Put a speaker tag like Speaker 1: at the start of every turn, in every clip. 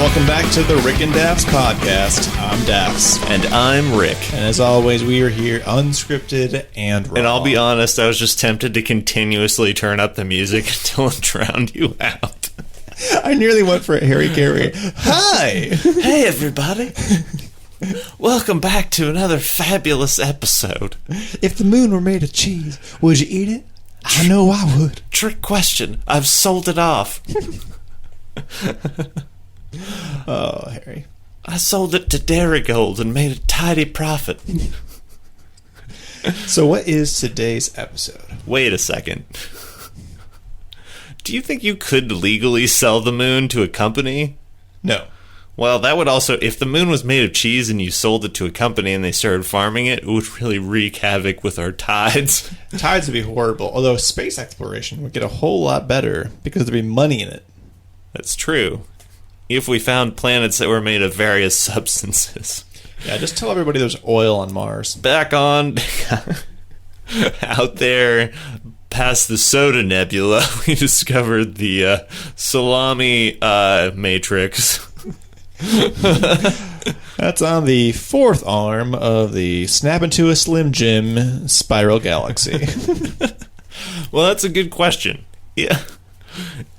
Speaker 1: welcome back to the Rick and Dafs podcast. I'm Dafs.
Speaker 2: And I'm Rick.
Speaker 1: And as always, we are here unscripted and raw.
Speaker 2: And I'll be honest, I was just tempted to continuously turn up the music until it drowned you out.
Speaker 1: I nearly went for a Harry Carey. Hi!
Speaker 2: Hey, everybody. Welcome back to another fabulous episode.
Speaker 1: If the moon were made of cheese, would you eat it? I know I would.
Speaker 2: Trick question. I've sold it off.
Speaker 1: Oh, Harry.
Speaker 2: I sold it to Darigold and made a tidy profit.
Speaker 1: So what is today's episode?
Speaker 2: Wait a second. Do you think you could legally sell the moon to a company?
Speaker 1: No.
Speaker 2: Well, that would also, if the moon was made of cheese and you sold it to a company and they started farming it, it would really wreak havoc with our tides.
Speaker 1: Tides would be horrible, although space exploration would get a whole lot better because there'd be money in it.
Speaker 2: That's true. If we found planets that were made of various substances.
Speaker 1: Yeah, just tell everybody there's oil on Mars.
Speaker 2: Back on, out there, past the Soda Nebula, we discovered the salami matrix.
Speaker 1: That's on the fourth arm of the Snap into a Slim Jim spiral galaxy.
Speaker 2: Well, that's a good question. Yeah.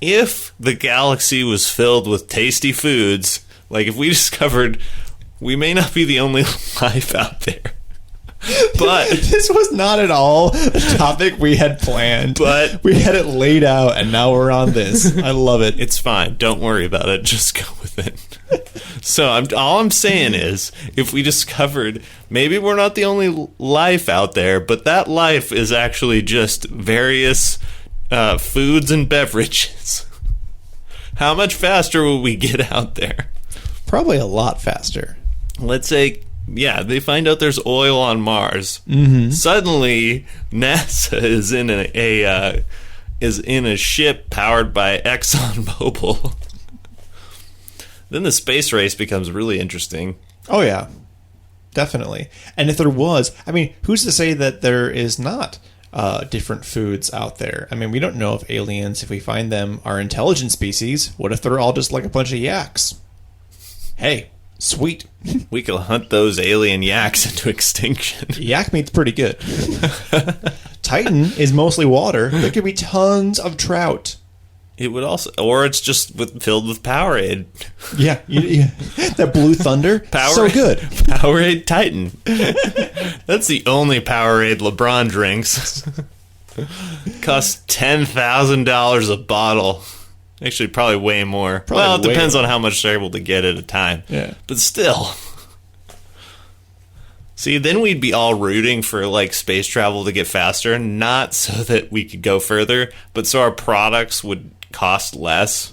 Speaker 2: If the galaxy was filled with tasty foods, like if we discovered we may not be the only life out there, but
Speaker 1: this was not at all the topic we had planned, but we had it laid out and now we're on this. I love it.
Speaker 2: It's fine. Don't worry about it. Just go with it. So all I'm saying is, if we discovered maybe we're not the only life out there, but that life is actually just various foods and beverages, how much faster will we get out there?
Speaker 1: Probably a lot faster.
Speaker 2: Let's say, yeah, they find out there's oil on Mars.
Speaker 1: Mm-hmm.
Speaker 2: Suddenly, NASA is in a ship powered by ExxonMobil. Then the space race becomes really interesting.
Speaker 1: Oh yeah, definitely. And if there was, I mean, who's to say that there is not different foods out there? I mean, we don't know if aliens, if we find them, are intelligent species. What if they're all just like a bunch of yaks? Hey, sweet.
Speaker 2: We could hunt those alien yaks into extinction.
Speaker 1: Yak meat's pretty good. Titan is mostly water. There could be tons of trout.
Speaker 2: It would also, or it's just filled with Powerade.
Speaker 1: Yeah, that Blue Thunder, so good.
Speaker 2: Powerade Titan. That's the only Powerade LeBron drinks. Costs $10,000 a bottle. Actually, probably way more. Well, it depends on how much they're able to get at a time.
Speaker 1: Yeah,
Speaker 2: but still. See, then we'd be all rooting for like space travel to get faster, not so that we could go further, but so our products would cost less.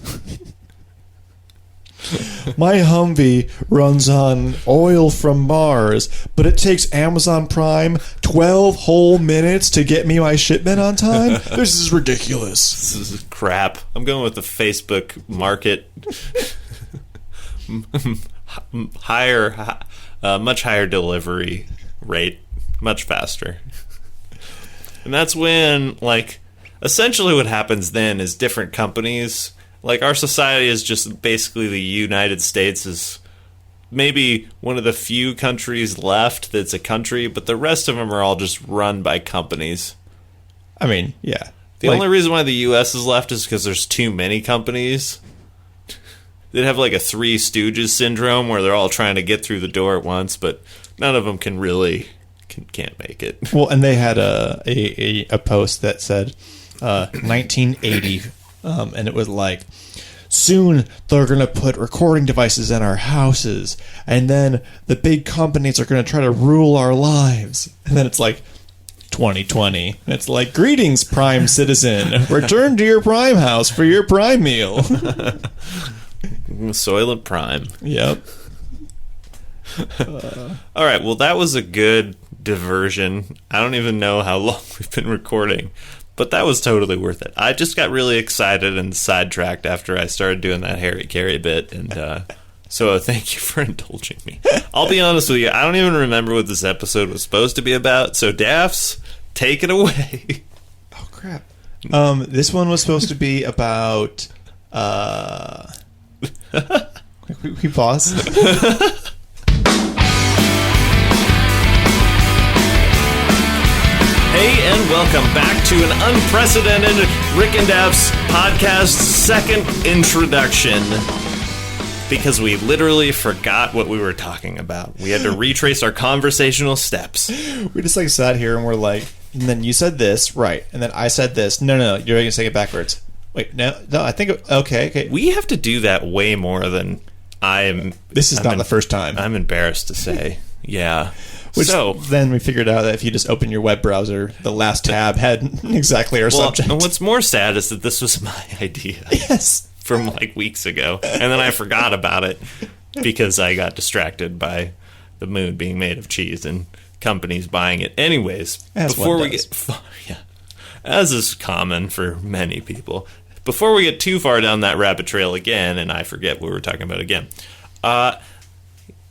Speaker 1: My Humvee runs on oil from Mars, but it takes Amazon Prime 12 whole minutes to get me my shipment on time? This is ridiculous.
Speaker 2: This is crap. I'm going with the Facebook market. Much higher delivery rate, much faster. And that's when, like, essentially what happens then is different companies, like our society is just basically the United States is maybe one of the few countries left that's a country, but the rest of them are all just run by companies.
Speaker 1: I mean, yeah.
Speaker 2: The only reason why the U.S. is left is because there's too many companies. They'd have like a Three Stooges syndrome where they're all trying to get through the door at once, but none of them can't make it.
Speaker 1: Well, and they had a post that said 1980, and it was like, soon they're going to put recording devices in our houses, and then the big companies are going to try to rule our lives. And then it's like 2020. And it's like, greetings, Prime citizen. Return to your Prime house for your Prime meal.
Speaker 2: Soylent Prime.
Speaker 1: Yep.
Speaker 2: All right, well, that was a good diversion. I don't even know how long we've been recording, but that was totally worth it. I just got really excited and sidetracked after I started doing that Harry Carey bit, and so thank you for indulging me. I'll be honest with you, I don't even remember what this episode was supposed to be about, so Dafs, take it away.
Speaker 1: Oh, crap. This one was supposed to be about... We pause.
Speaker 2: Hey, and welcome back to an unprecedented Rick and Dafs podcast second introduction. Because we literally forgot what we were talking about. We had to retrace our conversational steps.
Speaker 1: We just sat here and we're like, and then you said this, right? And then I said this. No, you're going to say it backwards. Wait, no, I think, okay.
Speaker 2: We have to do that way more than I am.
Speaker 1: This is not the first time.
Speaker 2: I'm embarrassed to say. Yeah.
Speaker 1: So then we figured out that if you just open your web browser, the last tab had exactly our subject.
Speaker 2: And what's more sad is that this was my idea.
Speaker 1: Yes.
Speaker 2: From weeks ago. And then I forgot about it because I got distracted by the moon being made of cheese and companies buying it. Anyways, before we get as is common for many people, before we get too far down that rabbit trail again, and I forget what we were talking about again,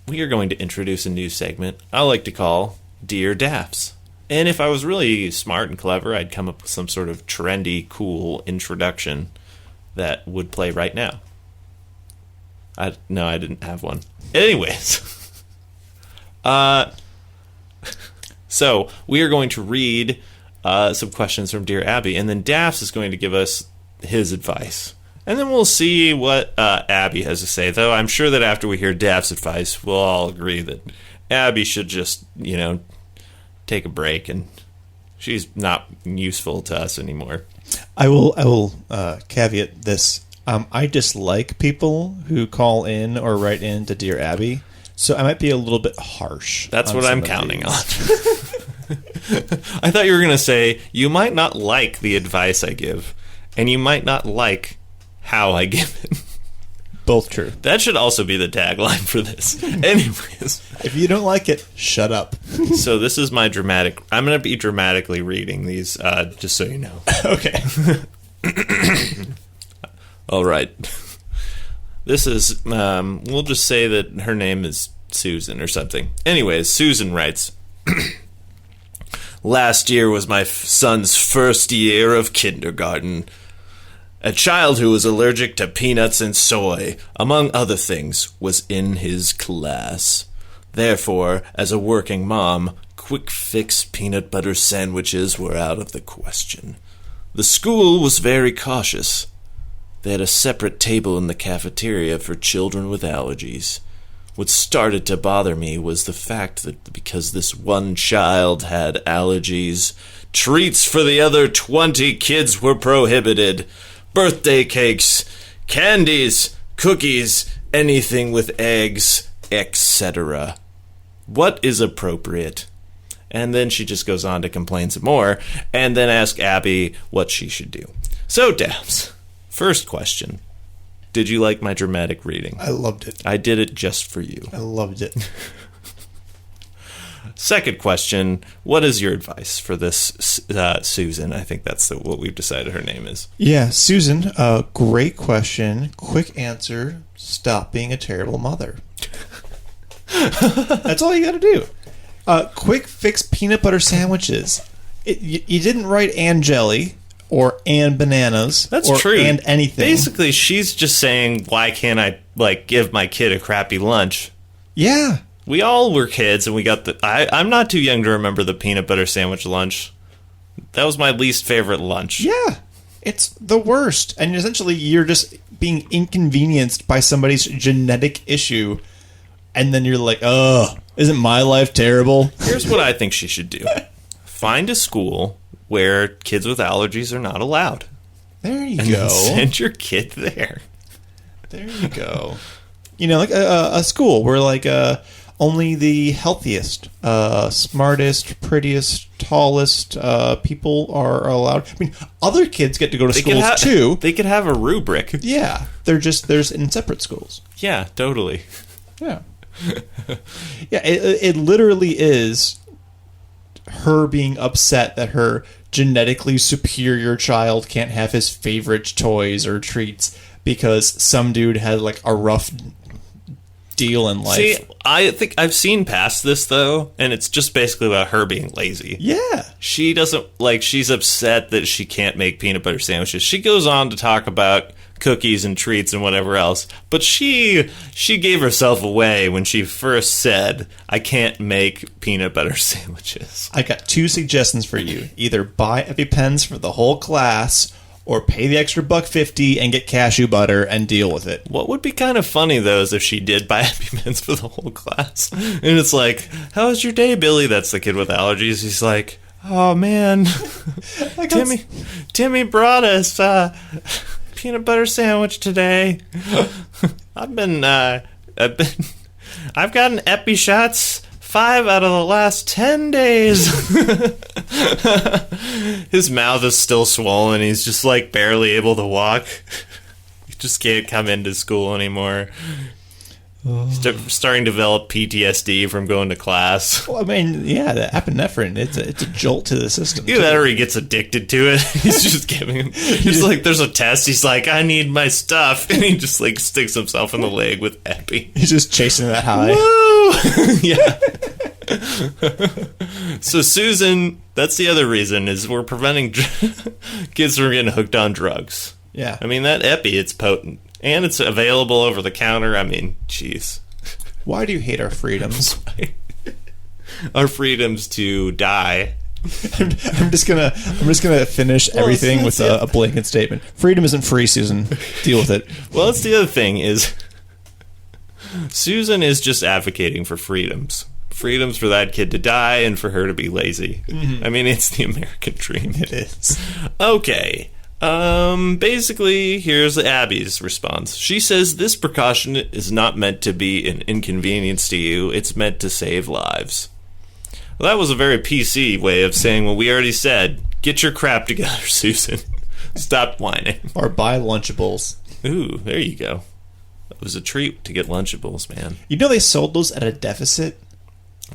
Speaker 2: we are going to introduce a new segment I like to call Dear Dafs. And if I was really smart and clever, I'd come up with some sort of trendy, cool introduction that would play right now. I didn't have one. Anyways. So, we are going to read some questions from Dear Abby, and then Dafs is going to give us his advice. And then we'll see what Abby has to say, though I'm sure that after we hear Dafs' advice, we'll all agree that Abby should just, take a break, and she's not useful to us anymore.
Speaker 1: I will caveat this. I dislike people who call in or write in to Dear Abby, so I might be a little bit harsh.
Speaker 2: That's what I'm counting on. I thought you were going to say, you might not like the advice I give, and you might not like how I give it.
Speaker 1: Both true.
Speaker 2: That should also be the tagline for this. Anyways.
Speaker 1: If you don't like it, shut up.
Speaker 2: So this is my dramatic... I'm going to be dramatically reading these, just so you know.
Speaker 1: Okay.
Speaker 2: All right. This is... we'll just say that her name is Susan or something. Anyways, Susan writes... Last year was my son's first year of kindergarten. A child who was allergic to peanuts and soy, among other things, was in his class. Therefore, as a working mom, quick-fix peanut butter sandwiches were out of the question. The school was very cautious. They had a separate table in the cafeteria for children with allergies. What started to bother me was the fact that because this one child had allergies, treats for the other 20 kids were prohibited. Birthday cakes, candies, cookies, anything with eggs, etc. What is appropriate? And then she just goes on to complain some more, and then ask Abby what she should do. So, Dafs, first question. Did you like my dramatic reading?
Speaker 1: I loved it.
Speaker 2: I did it just for you.
Speaker 1: I loved it.
Speaker 2: Second question, what is your advice for this Susan? I think that's what we've decided her name is.
Speaker 1: Yeah, Susan, great question. Quick answer, stop being a terrible mother. That's all you got to do. Quick fix peanut butter sandwiches. You didn't write and jelly or and bananas. That's or
Speaker 2: true.
Speaker 1: And anything.
Speaker 2: Basically, she's just saying, why can't I give my kid a crappy lunch?
Speaker 1: Yeah.
Speaker 2: We all were kids, and we got I'm not too young to remember the peanut butter sandwich lunch. That was my least favorite lunch.
Speaker 1: Yeah. It's the worst. And essentially, you're just being inconvenienced by somebody's genetic issue. And then you're like, oh, isn't my life terrible?
Speaker 2: Here's what I think she should do. Find a school where kids with allergies are not allowed.
Speaker 1: There you
Speaker 2: and
Speaker 1: go.
Speaker 2: Send your kid there.
Speaker 1: There you go. Like a school where only the healthiest, smartest, prettiest, tallest people are allowed. I mean, other kids get to go to schools too.
Speaker 2: They could have a rubric.
Speaker 1: Yeah, there's in separate schools.
Speaker 2: Yeah, totally.
Speaker 1: Yeah, yeah. It literally is her being upset that her genetically superior child can't have his favorite toys or treats because some dude had a rough deal in life.
Speaker 2: See, I think I've seen past this though, and it's just basically about her being lazy.
Speaker 1: Yeah.
Speaker 2: She doesn't she's upset that she can't make peanut butter sandwiches. She goes on to talk about cookies and treats and whatever else. But she gave herself away when she first said, I can't make peanut butter sandwiches.
Speaker 1: I got 2 suggestions for you. Either buy EpiPens for the whole class, or pay the extra $1.50 and get cashew butter and deal with it.
Speaker 2: What would be kind of funny, though, is if she did buy EpiPens for the whole class. And it's like, how was your day, Billy? That's the kid with allergies. He's like, oh, man. Timmy brought us peanut butter sandwich today. I've gotten Epi shots 5 out of the last 10 days. His mouth is still swollen. He's just like barely able to walk. He just can't come into school anymore. Starting to develop PTSD from going to class.
Speaker 1: Well, I mean, yeah, the epinephrine, it's a jolt to the system.
Speaker 2: Either that or he gets addicted to it. He's just giving him... He's like, there's a test. He's like, I need my stuff. And he just like sticks himself in the leg with Epi.
Speaker 1: He's just chasing that high.
Speaker 2: Woo! Yeah. So Susan, that's the other reason, is we're preventing kids from getting hooked on drugs.
Speaker 1: Yeah.
Speaker 2: I mean, that Epi, it's potent. And it's available over the counter. I mean, jeez.
Speaker 1: Why do you hate our freedoms?
Speaker 2: Our freedoms to die.
Speaker 1: I'm just gonna finish everything with a blanket statement. Freedom isn't free, Susan. Deal with it.
Speaker 2: Well, that's the other thing is Susan is just advocating for freedoms. Freedoms for that kid to die and for her to be lazy. Mm-hmm. I mean, it's the American dream.
Speaker 1: It is.
Speaker 2: Okay. Basically, here's Abby's response. She says this precaution is not meant to be an inconvenience to you. It's meant to save lives. Well, that was a very PC way of saying what we already said. Get your crap together, Susan. Stop whining.
Speaker 1: Or buy Lunchables.
Speaker 2: Ooh, there you go. It was a treat to get Lunchables, man.
Speaker 1: You know they sold those at a deficit?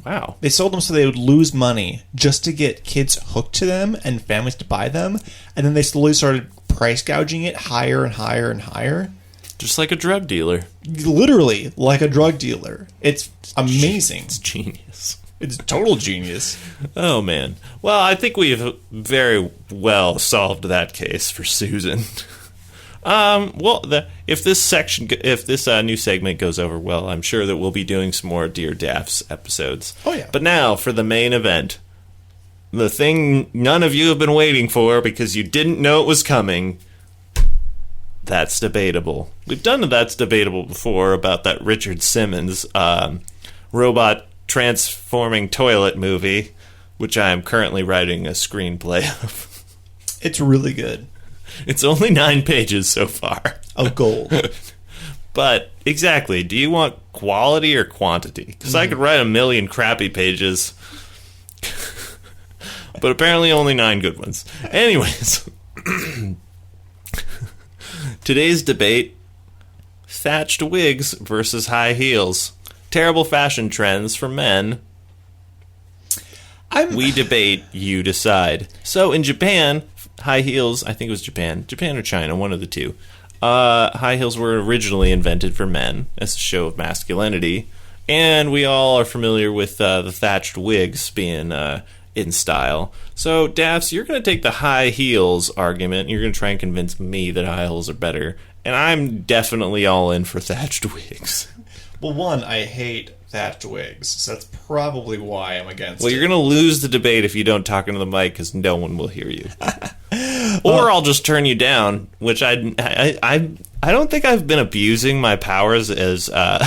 Speaker 2: Wow.
Speaker 1: They sold them so they would lose money just to get kids hooked to them and families to buy them. And then they slowly started price gouging it higher and higher and higher.
Speaker 2: Just like a drug dealer.
Speaker 1: Literally, like a drug dealer. It's amazing.
Speaker 2: It's genius.
Speaker 1: It's total genius.
Speaker 2: Oh, man. Well, I think we've very well solved that case for Susan. If this new segment goes over well, I'm sure that we'll be doing some more Dear Dafs episodes.
Speaker 1: Oh, yeah.
Speaker 2: But now for the main event. The thing none of you have been waiting for because you didn't know it was coming. That's Debatable. We've done That's Debatable before about that Richard Simmons robot transforming toilet movie, which I am currently writing a screenplay of.
Speaker 1: It's really good.
Speaker 2: It's only 9 pages so far.
Speaker 1: Of gold.
Speaker 2: But, exactly, do you want quality or quantity? Because I could write 1 million crappy pages, but apparently only 9 good ones. Anyways, today's debate, thatched wigs versus high heels. Terrible fashion trends for men. We debate, you decide. So, in Japan... high heels, I think it was Japan or China, one of the two. High heels were originally invented for men as a show of masculinity, and we all are familiar with the thatched wigs being in style. So, Dafs, you're going to take the high heels argument, and you're going to try and convince me that high heels are better, and I'm definitely all in for thatched wigs.
Speaker 1: Well, one, I hate thatched wigs, so that's probably why I'm against it.
Speaker 2: Well, you're going to lose the debate if you don't talk into the mic, because no one will hear you. Or I'll just turn you down, which I don't think I've been abusing my powers as
Speaker 1: I'm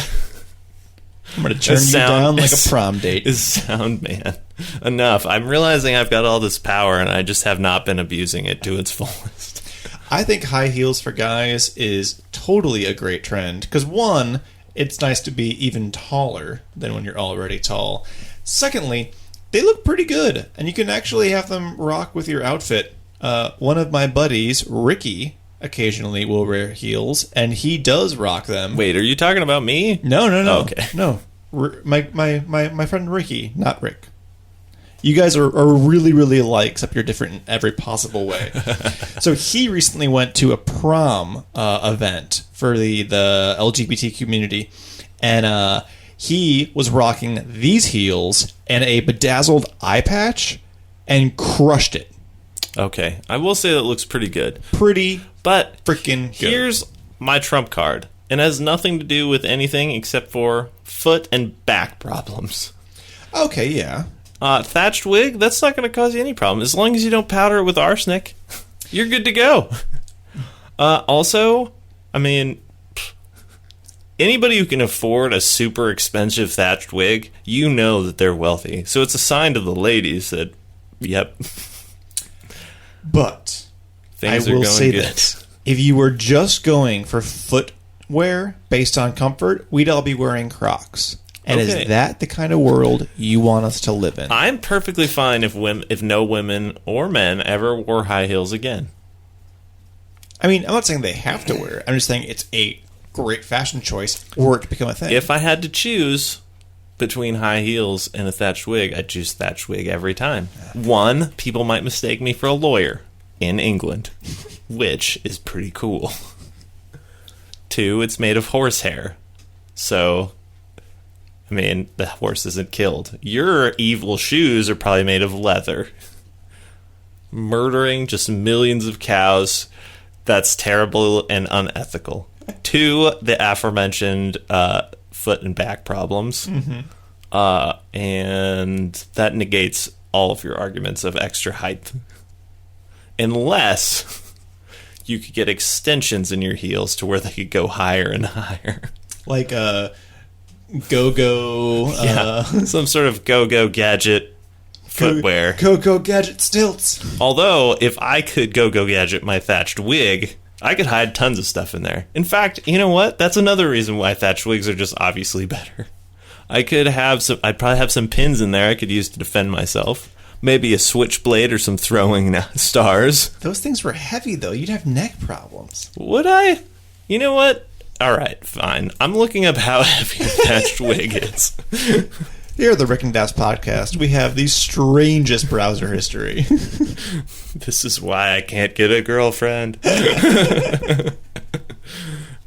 Speaker 1: going to turn you down like a prom date.
Speaker 2: As sound man. Enough. I'm realizing I've got all this power, and I just have not been abusing it to its fullest.
Speaker 1: I think high heels for guys is totally a great trend, because one, it's nice to be even taller than when you're already tall. Secondly, they look pretty good, and you can actually have them rock with your outfit. One of my buddies, Ricky, occasionally will wear heels, and he does rock them.
Speaker 2: Wait, are you talking about me?
Speaker 1: No.
Speaker 2: Oh, okay.
Speaker 1: No. My friend Ricky, not Rick. You guys are really, really alike, except you're different in every possible way. So he recently went to a prom event for the LGBT community, and he was rocking these heels and a bedazzled eye patch and crushed it.
Speaker 2: Okay. I will say that looks pretty good.
Speaker 1: Pretty
Speaker 2: But
Speaker 1: freaking good.
Speaker 2: Here's my trump card. It has nothing to do with anything except for foot and back problems.
Speaker 1: Okay, yeah.
Speaker 2: Thatched wig, that's not going to cause you any problem. As long as you don't powder it with arsenic, you're good to go. Also, I mean, anybody who can afford a super expensive thatched wig, you know that they're wealthy. So it's a sign to the ladies that, yep.
Speaker 1: But
Speaker 2: things
Speaker 1: I
Speaker 2: are
Speaker 1: will
Speaker 2: going
Speaker 1: say
Speaker 2: good.
Speaker 1: this. If you were just going for footwear based on comfort, we'd all be wearing Crocs. And
Speaker 2: Okay.
Speaker 1: is that the kind of world you want us to live in?
Speaker 2: I'm perfectly fine if no women or men ever wore high heels again.
Speaker 1: I mean, I'm not saying they have to wear it. I'm just saying it's a great fashion choice were it to become a thing.
Speaker 2: If I had to choose between high heels and a thatched wig, I'd choose thatched wig every time. One, people might mistake me for a lawyer in England, which is pretty cool. Two, it's made of horsehair. So, I mean, the horse isn't killed. Your evil shoes are probably made of leather. Murdering just millions of cows, that's terrible and unethical. Two, the aforementioned foot and back problems. And that negates all of your arguments of extra height. Unless you could get extensions in your heels to where they could go higher and higher.
Speaker 1: Like go-go...
Speaker 2: Some sort of go-go gadget footwear.
Speaker 1: Go-go gadget stilts.
Speaker 2: Although, if I could go-go gadget my thatched wig, I could hide tons of stuff in there. In fact, you know what? That's another reason why thatched wigs are just obviously better. I'd probably have some pins in there I could use to defend myself. Maybe a switchblade or some throwing stars.
Speaker 1: Those things were heavy, though. You'd have neck problems.
Speaker 2: Would I? You know what? All right, fine. I'm looking up how heavy a thatched wig is.
Speaker 1: Here at the Rick and Dafs podcast, we have the strangest browser history.
Speaker 2: This is why I can't get a girlfriend.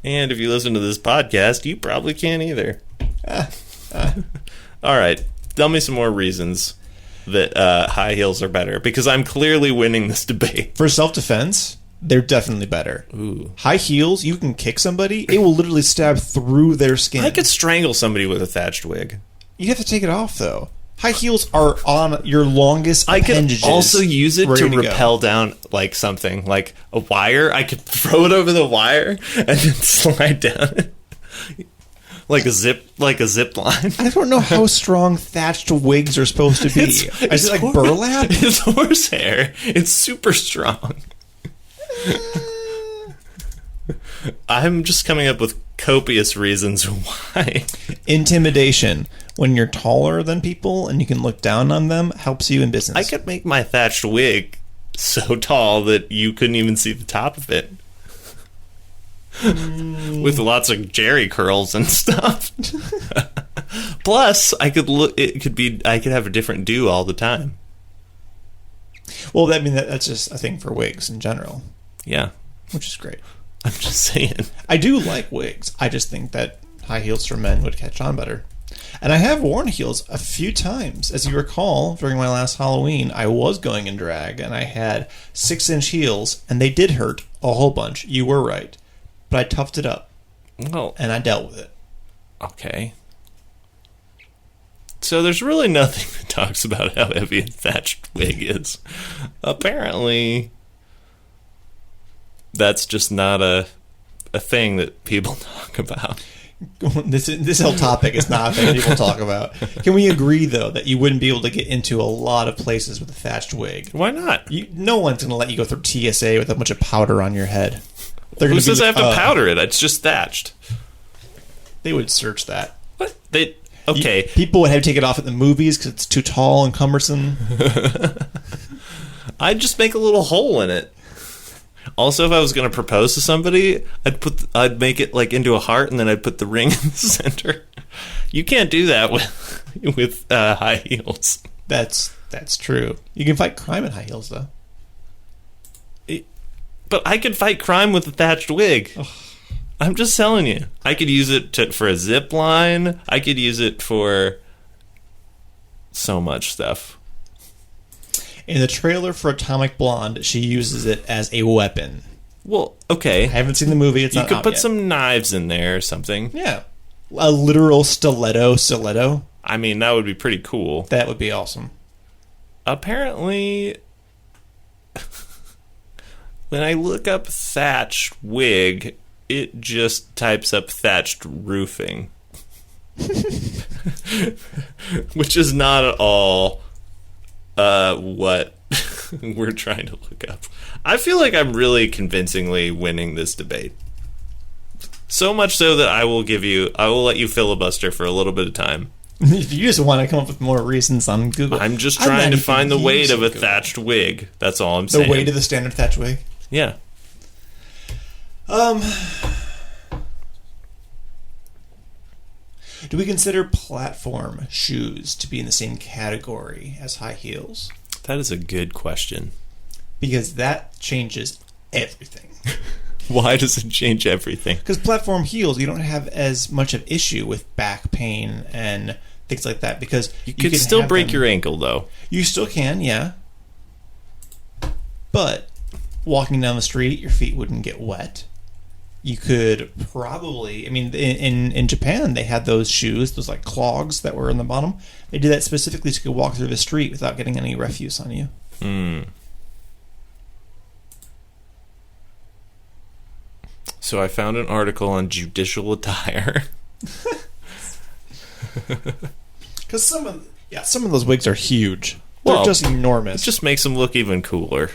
Speaker 2: And if you listen to this podcast, you probably can't either. All right, tell me some more reasons that high heels are better, because I'm clearly winning this debate.
Speaker 1: For self-defense, they're definitely better.
Speaker 2: Ooh.
Speaker 1: High heels, you can kick somebody, it will literally stab through their skin.
Speaker 2: I could strangle somebody with a thatched wig.
Speaker 1: You'd have to take it off, though. High heels are on your longest
Speaker 2: I could
Speaker 1: appendages.
Speaker 2: also use it to
Speaker 1: ready go.
Speaker 2: rappel down like something, like a wire. I could throw it over the wire and then slide down it. Like a zip line.
Speaker 1: I don't know how strong thatched wigs are supposed to be. Is it like burlap?
Speaker 2: It's horsehair. It's super strong. I'm just coming up with copious reasons why.
Speaker 1: Intimidation. When you're taller than people and you can look down on them, helps you in business.
Speaker 2: I could make my thatched wig so tall that you couldn't even see the top of it. With lots of jerry curls and stuff. Plus, I could have a different do all the time.
Speaker 1: Well, I mean, that's just a thing for wigs in general.
Speaker 2: Yeah.
Speaker 1: Which is great.
Speaker 2: I'm just saying.
Speaker 1: I do like wigs. I just think that high heels for men would catch on better. And I have worn heels a few times. As you recall, during my last Halloween, I was going in drag, and I had 6-inch heels, and they did hurt a whole bunch. You were right. But I toughed it up.
Speaker 2: Well,
Speaker 1: and I dealt with it.
Speaker 2: Okay. So there's really nothing that talks about how heavy a thatched wig is. Apparently, that's just not a thing that people talk about.
Speaker 1: This whole topic is not a thing people talk about. Can we agree, though, that you wouldn't be able to get into a lot of places with a thatched wig?
Speaker 2: Why not?
Speaker 1: No one's going to let you go through TSA with a bunch of powder on your head.
Speaker 2: Who says I have to powder it? It's just thatched.
Speaker 1: They would search that.
Speaker 2: What? Okay.
Speaker 1: People would have to take it off at the movies because it's too tall and cumbersome.
Speaker 2: I'd just make a little hole in it. Also, if I was going to propose to somebody, I'd make it like into a heart, and then I'd put the ring in the center. You can't do that with high heels.
Speaker 1: That's true. You can fight crime in high heels, though.
Speaker 2: But I could fight crime with a thatched wig. Ugh. I'm just telling you. I could use it for a zip line. I could use it for so much stuff.
Speaker 1: In the trailer for Atomic Blonde, she uses it as a weapon
Speaker 2: Well, okay.
Speaker 1: I haven't seen the movie. It's
Speaker 2: You
Speaker 1: not
Speaker 2: could
Speaker 1: out
Speaker 2: put
Speaker 1: yet.
Speaker 2: some knives in there or something.
Speaker 1: Yeah. A literal stiletto.
Speaker 2: I mean, that would be pretty cool.
Speaker 1: That would be awesome.
Speaker 2: Apparently, when I look up thatched wig, it just types up thatched roofing. Which is not at all what we're trying to look up. I feel like I'm really convincingly winning this debate. So much so that I will let you filibuster for a little bit of time.
Speaker 1: You just want to come up with more reasons on Google.
Speaker 2: I'm just trying to find the weight of a thatched wig. That's all I'm saying.
Speaker 1: The weight of the standard thatched wig?
Speaker 2: Yeah.
Speaker 1: Do we consider platform shoes to be in the same category as high heels?
Speaker 2: That is a good question.
Speaker 1: Because that changes everything.
Speaker 2: Why does it change everything?
Speaker 1: Because platform heels, you don't have as much of issue with back pain and things like that. Because
Speaker 2: you could still break your ankle, though.
Speaker 1: You still can, yeah. But walking down the street, your feet wouldn't get wet. You could probably, I mean, in Japan, they had those shoes, those like clogs that were in the bottom. They did that specifically so you could walk through the street without getting any refuse on you.
Speaker 2: So I found an article on judicial attire.
Speaker 1: Because some of those wigs are huge. They're just enormous.
Speaker 2: It just makes them look even cooler.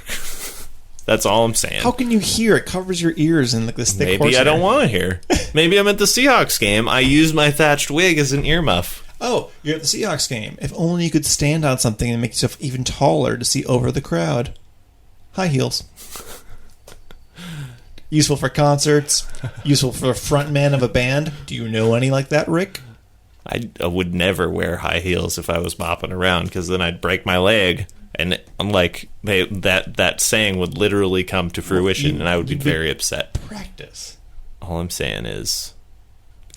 Speaker 2: That's all I'm saying.
Speaker 1: How can you hear? It covers your ears in like this thick
Speaker 2: Maybe I don't
Speaker 1: hair.
Speaker 2: want to hear. Maybe I'm at the Seahawks game. I use my thatched wig as an earmuff.
Speaker 1: Oh, you're at the Seahawks game. If only you could stand on something and make yourself even taller to see over the crowd. High heels. Useful for concerts. Useful for a front man of a band. Do you know any like that, Rick?
Speaker 2: I would never wear high heels if I was mopping around, because then I'd break my leg. And I'm like, that saying would literally come to fruition, and I would be very upset.
Speaker 1: Practice.
Speaker 2: All I'm saying is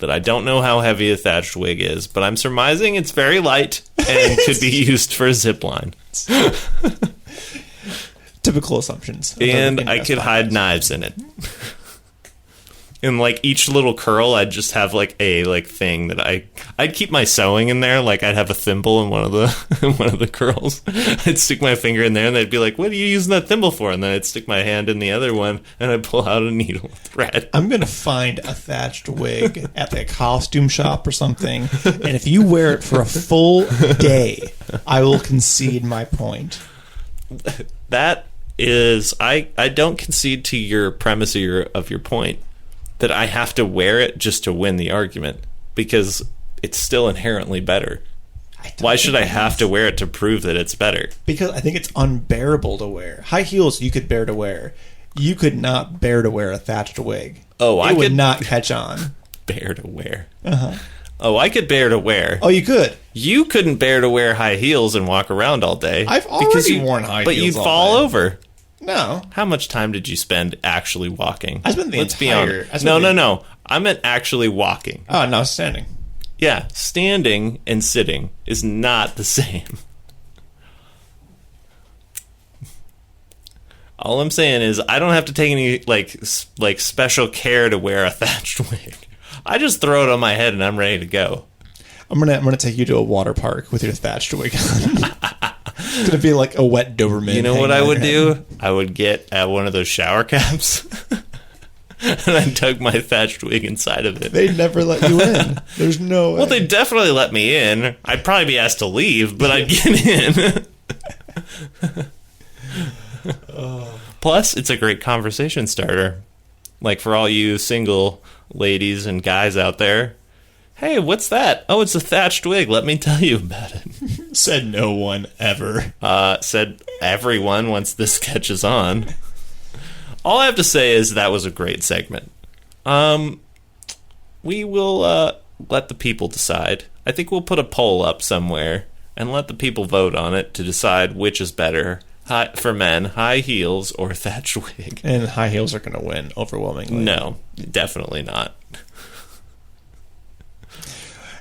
Speaker 2: that I don't know how heavy a thatched wig is, but I'm surmising it's very light and could be used for a zip line.
Speaker 1: Typical assumptions.
Speaker 2: And I could hide knives in it. And like each little curl, I'd just have like a thing that I'd keep my sewing in there. Like I'd have a thimble in one of the curls. I'd stick my finger in there, and they'd be like, "What are you using that thimble for?" And then I'd stick my hand in the other one, and I'd pull out a needle thread.
Speaker 1: I'm gonna find a thatched wig at the costume shop or something, and if you wear it for a full day, I will concede my point.
Speaker 2: That is, I don't concede to your premise of your point that I have to wear it just to win the argument, because it's still inherently better. Why should I have to wear it to prove that it's better?
Speaker 1: Because I think it's unbearable to wear. High heels you could bear to wear. You could not bear to wear a thatched wig.
Speaker 2: Oh,
Speaker 1: it would not catch on.
Speaker 2: Bear to wear.
Speaker 1: Uh-huh.
Speaker 2: Oh, I could bear to wear.
Speaker 1: Oh, you could.
Speaker 2: You couldn't bear to wear high heels and walk around all day.
Speaker 1: I've already worn high heels,
Speaker 2: but you'd fall over.
Speaker 1: No.
Speaker 2: How much time did you spend actually walking?
Speaker 1: I spent the entire...
Speaker 2: No. I meant actually walking.
Speaker 1: Oh, no, standing.
Speaker 2: Yeah, standing and sitting is not the same. All I'm saying is I don't have to take any like special care to wear a thatched wig. I just throw it on my head and I'm ready to go.
Speaker 1: I'm gonna take you to a water park with your thatched wig on. It's gonna be like a wet Doberman.
Speaker 2: You know what I would do? I would get one of those shower caps, and I dug my thatched wig inside of it.
Speaker 1: They'd never let you in. There's no way.
Speaker 2: Well, they'd definitely let me in. I'd probably be asked to leave, but I'd get in. Plus, it's a great conversation starter. Like for all you single ladies and guys out there. Hey, what's that? Oh, it's a thatched wig. Let me tell you about it.
Speaker 1: Said no one ever.
Speaker 2: Said everyone once this catches on. All I have to say is that was a great segment. We will let the people decide. I think we'll put a poll up somewhere and let the people vote on it to decide which is better. For men, high heels or thatched wig.
Speaker 1: And high heels are going to win overwhelmingly.
Speaker 2: No, definitely not.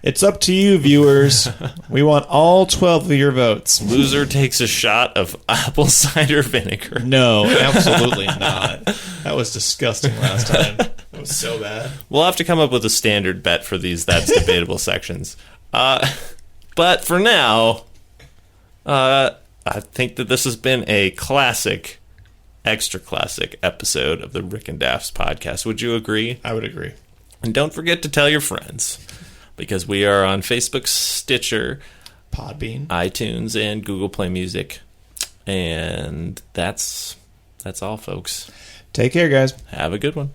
Speaker 1: It's up to you, viewers. We want all 12 of your votes.
Speaker 2: Loser takes a shot of apple cider vinegar.
Speaker 1: No, absolutely not. That was disgusting last time. It was so bad.
Speaker 2: We'll have to come up with a standard bet for these That's Debatable sections. But for now, I think that this has been a classic, extra classic episode of the Rick and Dafs podcast. Would you agree?
Speaker 1: I would agree.
Speaker 2: And don't forget to tell your friends, because we are on Facebook, Stitcher,
Speaker 1: Podbean,
Speaker 2: iTunes, and Google Play Music. And that's all, folks.
Speaker 1: Take care, guys.
Speaker 2: Have a good one.